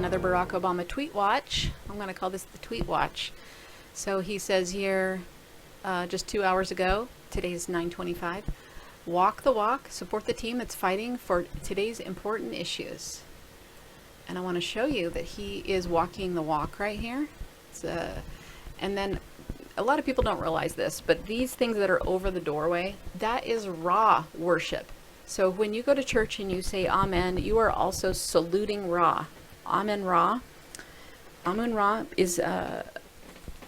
another Barack Obama tweet watch. I'm going to call this the tweet watch. So he says here, just 2 hours ago, today's 9:25, walk the walk, support the team that's fighting for today's important issues. And I want to show you that he is walking the walk right here. And then a lot of people don't realize this, but these things that are over the doorway, that is Ra worship. So when you go to church and you say Amen, you are also saluting Ra. Amen Ra. Amun Ra is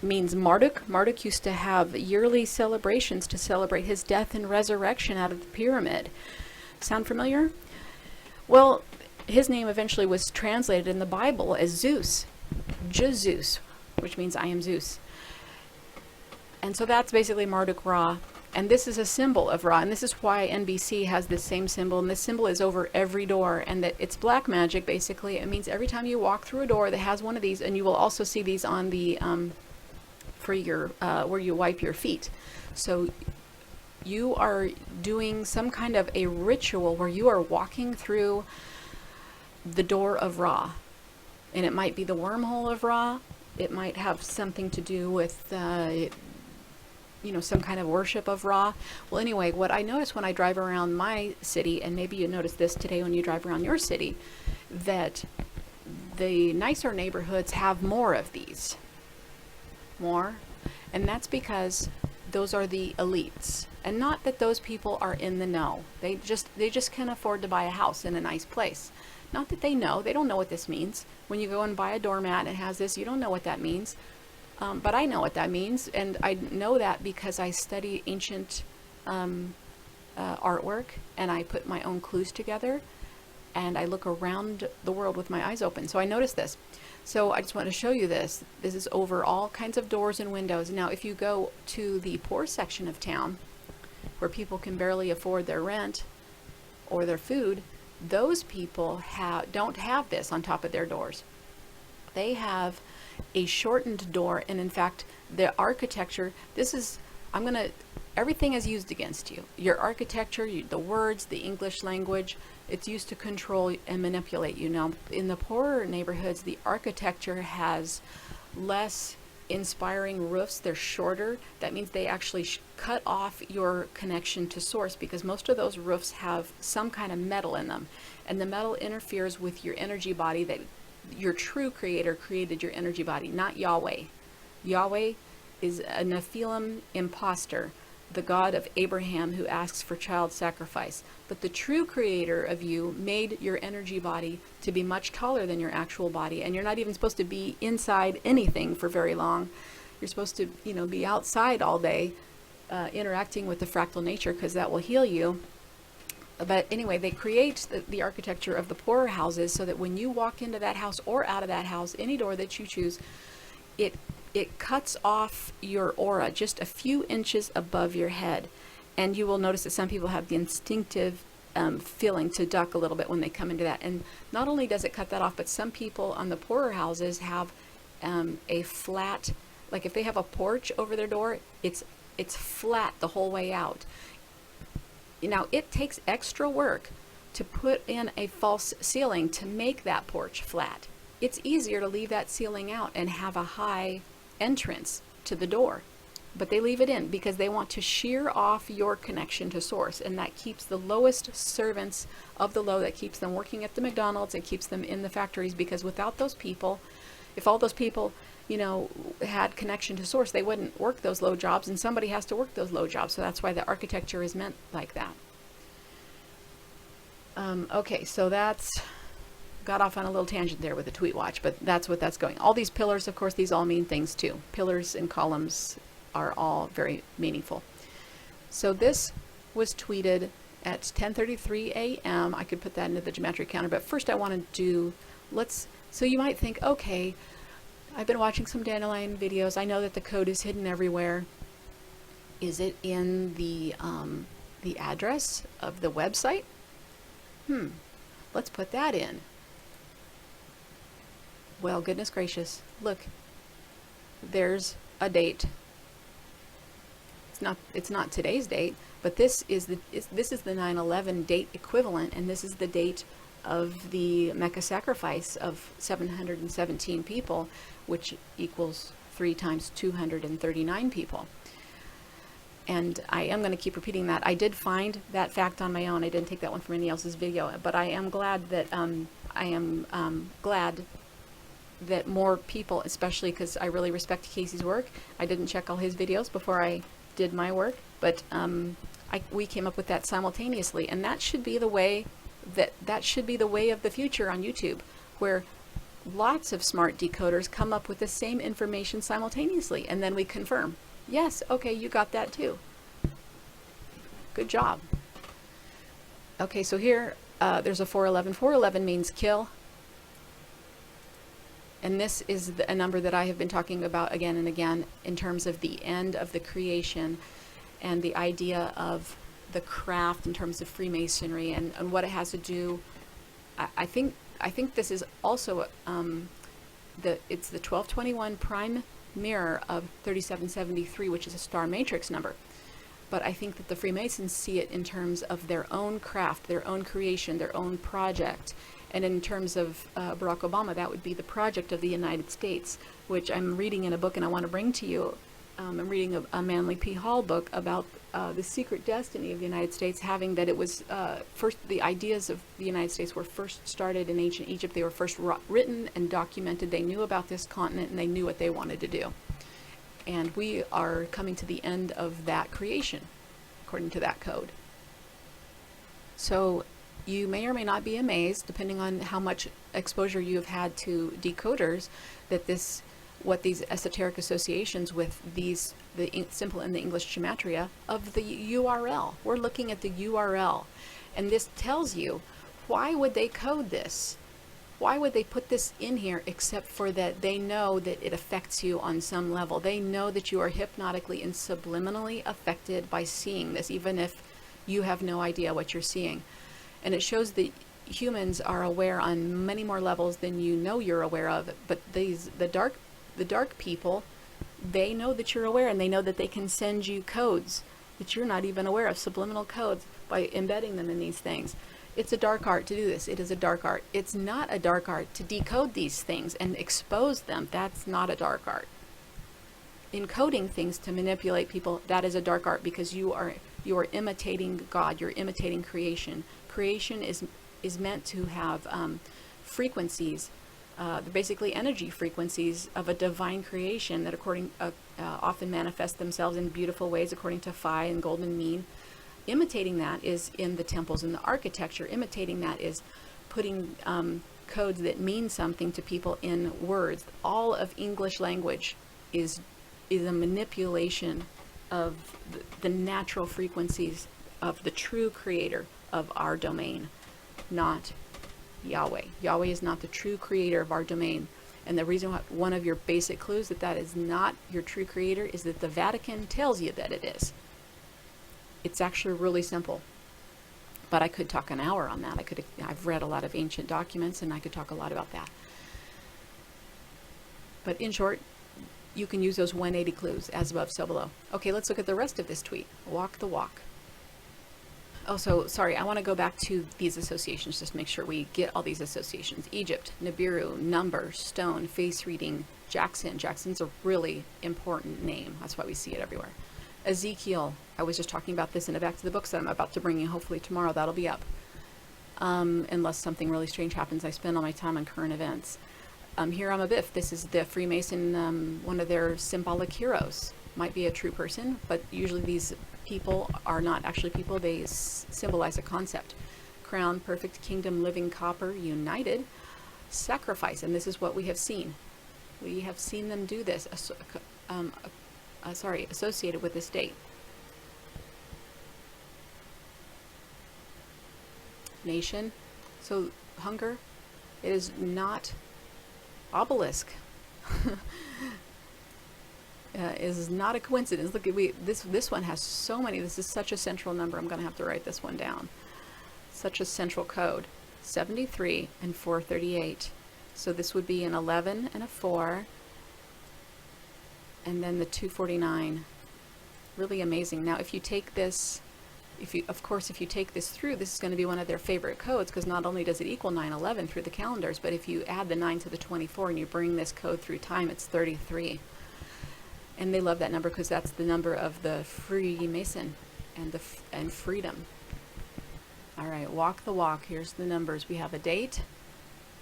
means Marduk. Marduk used to have yearly celebrations to celebrate his death and resurrection out of the pyramid. Sound familiar? Well, his name eventually was translated in the Bible as Zeus, Jesus, which means I am Zeus. And so that's basically Marduk Ra. And this is a symbol of Ra, and this is why NBC has this same symbol, and this symbol is over every door, and that it's black magic, basically. It means every time you walk through a door that has one of these, and you will also see these on the, for your, where you wipe your feet. So you are doing some kind of a ritual where you are walking through the door of Ra. And it might be the wormhole of Ra. It might have something to do with, some kind of worship of Ra. Well, anyway, what I notice when I drive around my city, and maybe you notice this today when you drive around your city, that the nicer neighborhoods have more of these. More. And that's because those are the elites. And not that those people are in the know. They just can afford to buy a house in a nice place. Not that they know. They don't know what this means. When you go and buy a doormat and it has this, you don't know what that means. But I know what that means, and I know that because I study ancient artwork, and I put my own clues together, and I look around the world with my eyes open. So I noticed this. So I just want to show you this. This is over all kinds of doors and windows. Now, if you go to the poor section of town, where people can barely afford their rent or their food, those people don't have this on top of their doors. They have a shortened door, and in fact the architecture, everything is used against you. Your architecture, the words, the English language, it's used to control and manipulate you. Now in the poorer neighborhoods, the architecture has less inspiring roofs. They're shorter. That means they actually cut off your connection to source, because most of those roofs have some kind of metal in them, and the metal interferes with your energy body. That your true creator created your energy body, not Yahweh. Yahweh is a Nephilim imposter, the God of Abraham who asks for child sacrifice. But the true creator of you made your energy body to be much taller than your actual body, and you're not even supposed to be inside anything for very long. You're supposed to, be outside all day, interacting with the fractal nature, because that will heal you. But anyway, they create the architecture of the poorer houses so that when you walk into that house or out of that house, any door that you choose, it cuts off your aura just a few inches above your head. And you will notice that some people have the instinctive feeling to duck a little bit when they come into that. And not only does it cut that off, but some people on the poorer houses have a flat, like if they have a porch over their door, it's flat the whole way out. Now, it takes extra work to put in a false ceiling to make that porch flat. It's easier to leave that ceiling out and have a high entrance to the door. But they leave it in because they want to shear off your connection to source. And that keeps the lowest servants of the low, that keeps them working at the McDonald's, it keeps them in the factories. Because without those people, if all those people had connection to source, they wouldn't work those low jobs, and somebody has to work those low jobs. So that's why the architecture is meant like that. Okay, so that's got off on a little tangent there with the tweet watch, but that's what that's going. All these pillars, of course, these all mean things too. Pillars and columns are all very meaningful. So this was tweeted at 10:33 a.m. I could put that into the geometry counter, but first I want to do, so you might think, okay, I've been watching some Dandelion videos. I know that the code is hidden everywhere. Is it in the address of the website? Let's put that in. Well, goodness gracious, look, there's a date. It's not today's date, but this is the 9/11 date equivalent, and this is the date of the Mecca sacrifice of 717 people, which equals 3 times 239 people. And I am going to keep repeating that. I did find that fact on my own. I didn't take that one from any else's video, but I am glad that glad that more people, especially because I really respect Casey's work. I didn't check all his videos before I did my work, but we came up with that simultaneously, and that should be the way that should be the way of the future on YouTube, where lots of smart decoders come up with the same information simultaneously, and then we confirm. Yes, okay, you got that too. Good job. Okay, so here there's a 411. 411 means kill. And this is a number that I have been talking about again and again in terms of the end of the creation and the idea of the craft in terms of Freemasonry and what it has to do. I think this is also it's the 1221 prime mirror of 3773, which is a star matrix number. But I think that the Freemasons see it in terms of their own craft, their own creation, their own project. And in terms of Barack Obama, that would be the project of the United States, which I'm reading in a book and I want to bring to you. I'm reading a Manly P. Hall book about the secret destiny of the United States, having that it was the ideas of the United States were first started in ancient Egypt. They were first written and documented. They knew about this continent and they knew what they wanted to do. And we are coming to the end of that creation, according to that code. So you may or may not be amazed, depending on how much exposure you have had to decoders, that what these esoteric associations with the simple and the English gematria of the URL. We're looking at the URL, and this tells you why would they code this? Why would they put this in here except for that they know that it affects you on some level. They know that you are hypnotically and subliminally affected by seeing this, even if you have no idea what you're seeing. And it shows that humans are aware on many more levels than you know you're aware of. But the dark people, they know that you're aware, and they know that they can send you codes that you're not even aware of, subliminal codes, by embedding them in these things. It's a dark art to do this. It is a dark art. It's not a dark art to decode these things and expose them. That's not a dark art. Encoding things to manipulate people, that is a dark art, because you are imitating God. You're imitating creation. Creation is meant to have frequencies, basically energy frequencies of a divine creation that often manifest themselves in beautiful ways according to Phi and Golden Mean. Imitating that is in the temples and the architecture. Imitating that is putting codes that mean something to people in words. All of English language is a manipulation of the natural frequencies of the true creator of our domain, not Yahweh. Yahweh is not the true creator of our domain. And the reason why, one of your basic clues that is not your true creator, is that the Vatican tells you that it is. It's actually really simple. But I could talk an hour on that. I've read a lot of ancient documents, and I could talk a lot about that. But in short, you can use those 180 clues, as above, so below. Okay, let's look at the rest of this tweet. Walk the walk. Oh, so sorry, I want to go back to these associations, just to make sure we get all these associations. Egypt, Nibiru, number, stone, face reading, Jackson. Jackson's a really important name. That's why we see it everywhere. Ezekiel. I was just talking about this in a Back to the Books that I'm about to bring you. Hopefully tomorrow that'll be up. Unless something really strange happens. I spend all my time on current events. Hiram Abiff. This is the Freemason, one of their symbolic heroes. Might be a true person, but usually these people are not actually people. They symbolize a concept. Crown, perfect kingdom, living copper, united, sacrifice. And this is what we have seen. We have seen them do this. Associated with this date. Nation. So hunger. It is not obelisk. Is not a coincidence. Look, this one has so many. This is such a central number. I'm going to have to write this one down. Such a central code. 73 and 438. So this would be an 11 and a 4. And then the 249. Really amazing. Now, if you take this if you, of course, if you take this through, this is going to be one of their favorite codes, because not only does it equal 9/11 through the calendars, but if you add the 9 to the 24 and you bring this code through time, it's 33. And they love that number because that's the number of the Freemason and freedom. All right, walk the walk. Here's the numbers. We have a date.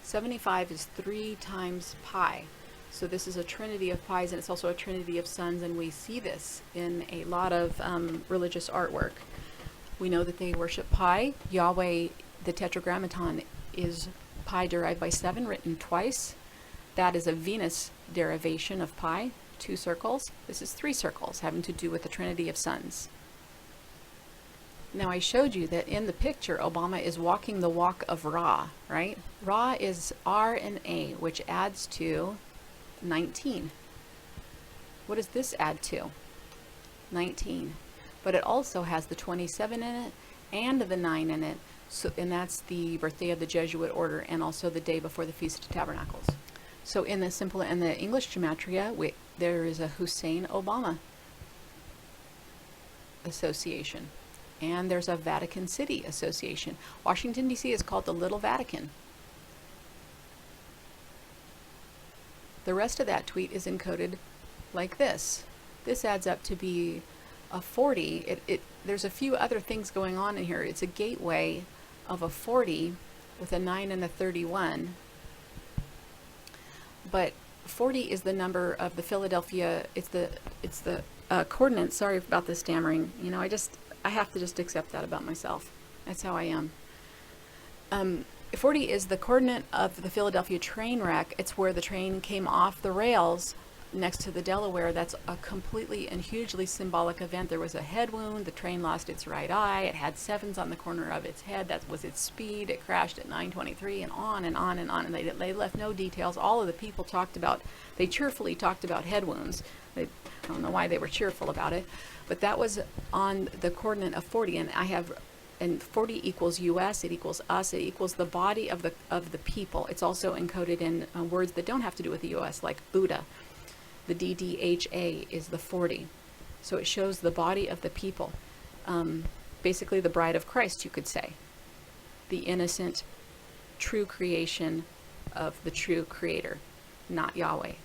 75 is 3 times pi. So this is a trinity of pies, and it's also a trinity of suns, and we see this in a lot of religious artwork. We know that they worship pi. Yahweh, the Tetragrammaton, is pi derived by 7, written twice. That is a Venus derivation of pi, 2 circles. This is 3 circles, having to do with the trinity of suns. Now I showed you that in the picture, Obama is walking the walk of Ra, right? Ra is R and A, which adds to 19. What does this add to? 19. But it also has the 27 in it and the 9 in it. So, and that's the birthday of the Jesuit order, and also the day before the Feast of Tabernacles. So in the English gematria, there is a Hussein Obama association. And there's a Vatican City association. Washington, D.C. is called the Little Vatican. The rest of that tweet is encoded like this. This adds up to be a 40. There's a few other things going on in here. It's a gateway of a 40 with a 9 and a 31. But 40 is the number of the Philadelphia, it's the coordinate. Sorry about the stammering. You know, I have to just accept that about myself. That's how I am. 40 is the coordinate of the Philadelphia train wreck. It's where the train came off the rails next to the Delaware. That's a completely and hugely symbolic event. There was a head wound. The train lost its right eye. It had 7s on the corner of its head. That was its speed. It crashed at 9:23, and on and on and on. And they left no details. All of the people they cheerfully talked about head wounds. I don't know why they were cheerful about it, but that was on the coordinate of 40. And 40 equals US, it equals us, it equals the body of the people. It's also encoded in words that don't have to do with the US, like Buddha. The DDHA is the 40. So it shows the body of the people. Basically the bride of Christ, you could say. The innocent, true creation of the true creator, not Yahweh.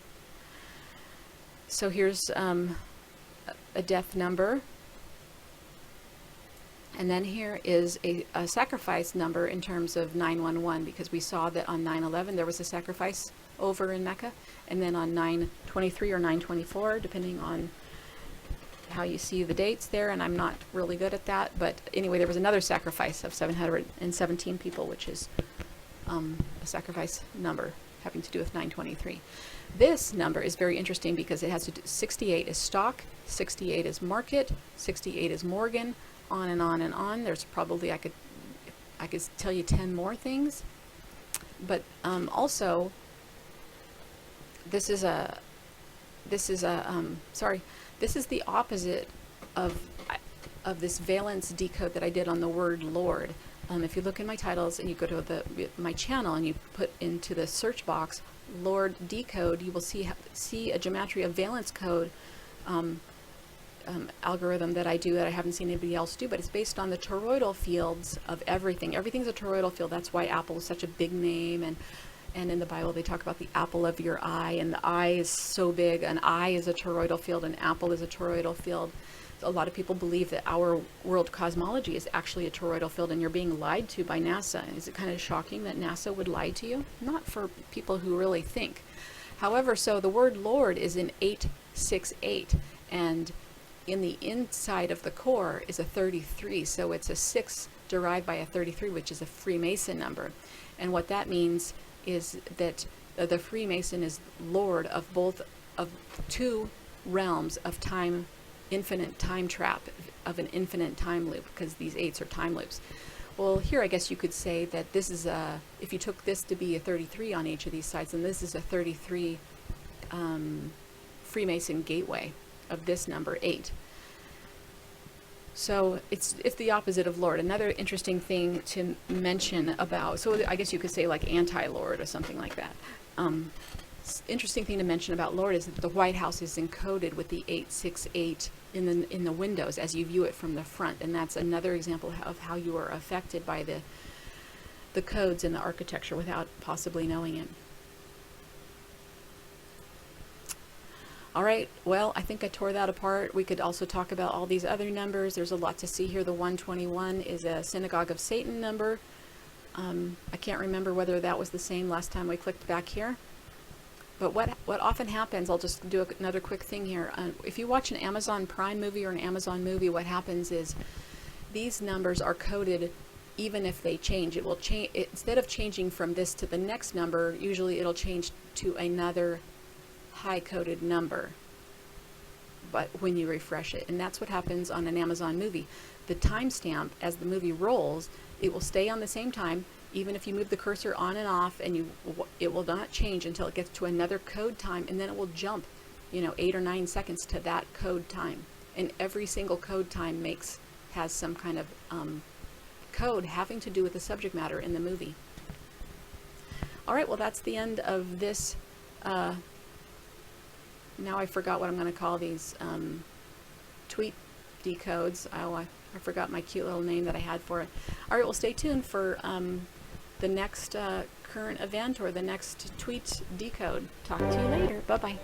So here's a death number. And then here is a sacrifice number in terms of 911, because we saw that on 9/11 there was a sacrifice over in Mecca, and then on 9/23 or 9/24, depending on how you see the dates there, and I'm not really good at that, but anyway, there was another sacrifice of 717 people, which is a sacrifice number having to do with 9/23. This number is very interesting because it has to do, 68 is stock, 68 is market, 68 is Morgan, on and on and on. There's probably, I could tell you 10 more things, but also this is the opposite of this valence decode that I did on the word Lord. If you look in my titles and you go to my channel and you put into the search box Lord decode, you will see a gematria valence code algorithm that I do that I haven't seen anybody else do, but it's based on the toroidal fields of everything. Everything's a toroidal field. That's why Apple is such a big name, and in the Bible they talk about the apple of your eye, and the eye is so big. An eye is a toroidal field, an apple is a toroidal field. A lot of people believe that our world cosmology is actually a toroidal field, and you're being lied to by NASA. Is it kind of shocking that NASA would lie to you? Not for people who really think. However, so the word Lord is in 868, and in the inside of the core is a 33, so it's a 6 derived by a 33, which is a Freemason number. And what that means is that the Freemason is Lord of two realms of time, infinite time trap, of an infinite time loop, because these 8s are time loops. Well, here I guess you could say that this is if you took this to be a 33 on each of these sides, then this is a 33 Freemason gateway of this number 8. So it's the opposite of Lord. Another interesting thing to mention about, so I guess you could say like anti-Lord or something like that. Interesting thing to mention about Lord is that the White House is encoded with the 868 in the windows as you view it from the front, and that's another example of how you are affected by the codes in the architecture without possibly knowing it. All right, well, I think I tore that apart. We could also talk about all these other numbers. There's a lot to see here. The 121 is a Synagogue of Satan number. I can't remember whether that was the same last time we clicked back here. But what often happens, I'll just do another quick thing here. If you watch an Amazon Prime movie or an Amazon movie, what happens is these numbers are coded even if they change. It will change, instead of changing from this to the next number, usually it'll change to another high-coded number, but when you refresh it, and that's what happens on an Amazon movie. The timestamp, as the movie rolls, it will stay on the same time, even if you move the cursor on and off, and it will not change until it gets to another code time, and then it will jump, 8 or 9 seconds to that code time. And every single code time has some kind of code having to do with the subject matter in the movie. All right, well, that's the end of this. Now I forgot what I'm going to call these tweet decodes. Oh, I forgot my cute little name that I had for it. All right, well, stay tuned for the next current event or the next tweet decode. Talk to you later. Bye-bye.